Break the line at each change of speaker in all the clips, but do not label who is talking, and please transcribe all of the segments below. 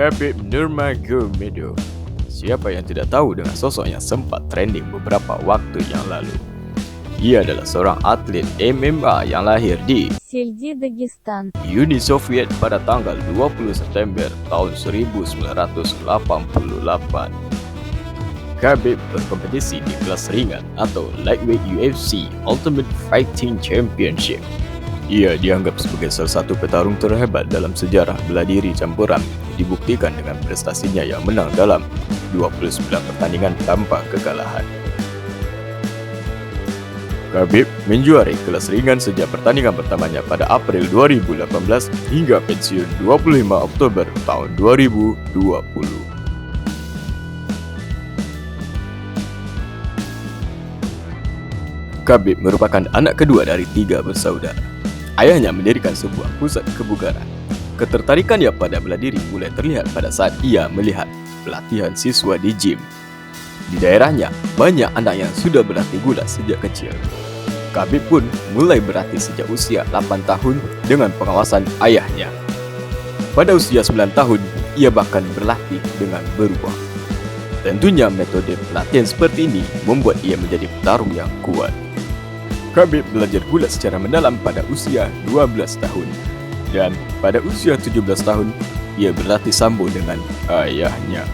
Khabib Nurmagomedov. Siapa yang tidak tahu dengan sosok yang sempat trending beberapa waktu yang lalu? Ia adalah seorang atlet MMA yang lahir di
Сельди, Дагестан.
Uni Soviet pada tanggal 20 September tahun 1988. Khabib berkompetisi di kelas ringan atau lightweight UFC Ultimate Fighting Championship. Ia dianggap sebagai salah satu petarung terhebat dalam sejarah bela diri campuran, dibuktikan dengan prestasinya yang menang dalam 29 pertandingan tanpa kekalahan. Khabib menjuarai kelas ringan sejak pertandingan pertamanya pada April 2018 hingga pensiun 25 Oktober tahun 2020. Khabib merupakan anak kedua dari 3 bersaudara. Ayahnya mendirikan sebuah pusat kebugaran. Ketertarikannya pada bela diri mulai terlihat pada saat ia melihat pelatihan siswa di gym. Di daerahnya, banyak anak yang sudah berlatih gulat sejak kecil. Khabib pun mulai berlatih sejak usia 8 tahun dengan pengawasan ayahnya. Pada usia 9 tahun, ia bahkan berlatih dengan beruang. Tentunya metode pelatihan seperti ini membuat ia menjadi petarung yang kuat. Khabib belajar gulat secara mendalam pada usia 12 tahun. Dan pada usia 17 tahun, ia berlatih sambo dengan ayahnya.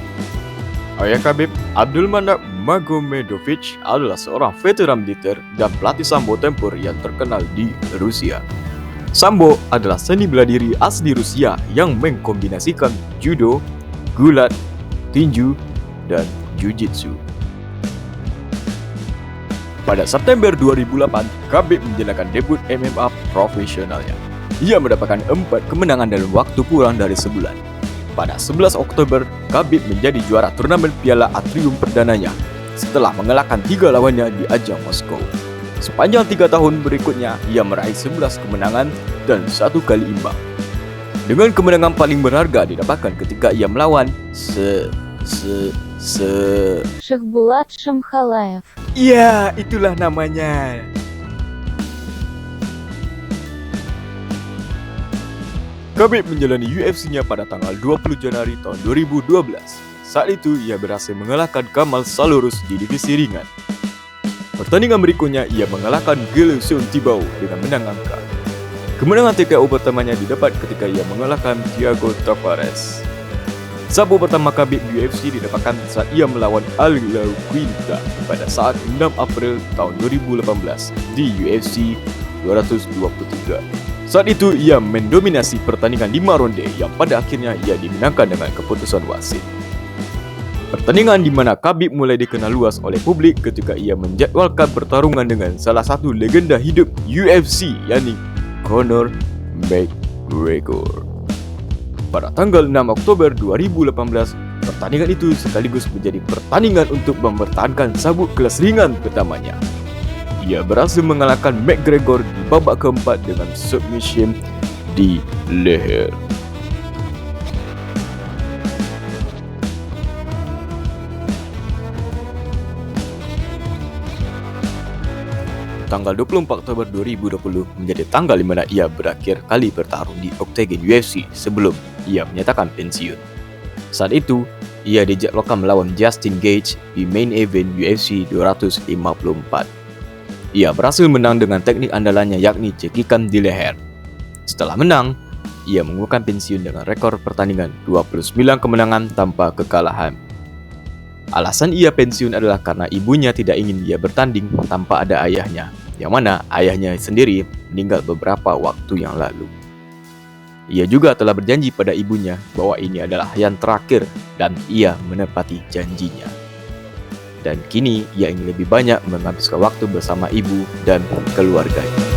Ayah Khabib, Abdulmanap Magomedovich, adalah seorang veteran militer dan pelatih sambo tempur yang terkenal di Rusia. Sambo adalah seni bela diri asli Rusia yang mengkombinasikan judo, gulat, tinju, dan jiu-jitsu. Pada September 2008, Khabib menjalankan debut MMA profesionalnya. Ia mendapatkan 4 kemenangan dalam waktu kurang dari sebulan. Pada 11 Oktober, Khabib menjadi juara turnamen Piala Atrium perdananya setelah mengalahkan 3 lawannya di ajang Moskow. Sepanjang 3 tahun berikutnya, ia meraih 11 kemenangan dan 1 kali imbang. Dengan kemenangan paling berharga didapatkan ketika ia melawan
Шахбулат Шамхалаев.
Ya, itulah namanya. Khabib menjalani UFC-nya pada tanggal 20 Januari tahun 2012. Saat itu, ia berhasil mengalahkan Kamal Salorus di divisi ringan. Pertandingan berikutnya, ia mengalahkan Gilson Tibau dengan menang angka. Kemenangan TKO pertamanya didapat ketika ia mengalahkan Thiago Tavares. Sambo pertama Khabib di UFC didapatkan saat ia melawan Al-Lau Quinta pada saat 6 April tahun 2018 di UFC 223. Saat itu ia mendominasi pertandingan 5 ronde yang pada akhirnya ia dimenangkan dengan keputusan wasit. Pertandingan di mana Khabib mulai dikenal luas oleh publik ketika ia menjadwalkan pertarungan dengan salah satu legenda hidup UFC, yakni Conor McGregor. Pada tanggal 6 Oktober 2018, pertandingan itu sekaligus menjadi pertandingan untuk mempertahankan sabuk kelas ringan pertamanya. Ia berhasil mengalahkan McGregor di babak keempat dengan submission di leher. Tanggal 24 Oktober 2020 menjadi tanggal di mana ia berakhir kali bertarung di oktagon UFC sebelum ia menyatakan pensiun. Saat itu, ia dijadwalkan melawan Justin Gaethje di main event UFC 254. Ia berhasil menang dengan teknik andalannya yakni cekikan di leher. Setelah menang, ia mengumumkan pensiun dengan rekor pertandingan 29 kemenangan tanpa kekalahan. Alasan ia pensiun adalah karena ibunya tidak ingin ia bertanding tanpa ada ayahnya, yang mana ayahnya sendiri meninggal beberapa waktu yang lalu. Ia juga telah berjanji pada ibunya bahwa ini adalah yang terakhir dan ia menepati janjinya. Dan kini ia ingin lebih banyak menghabiskan waktu bersama ibu dan keluarganya.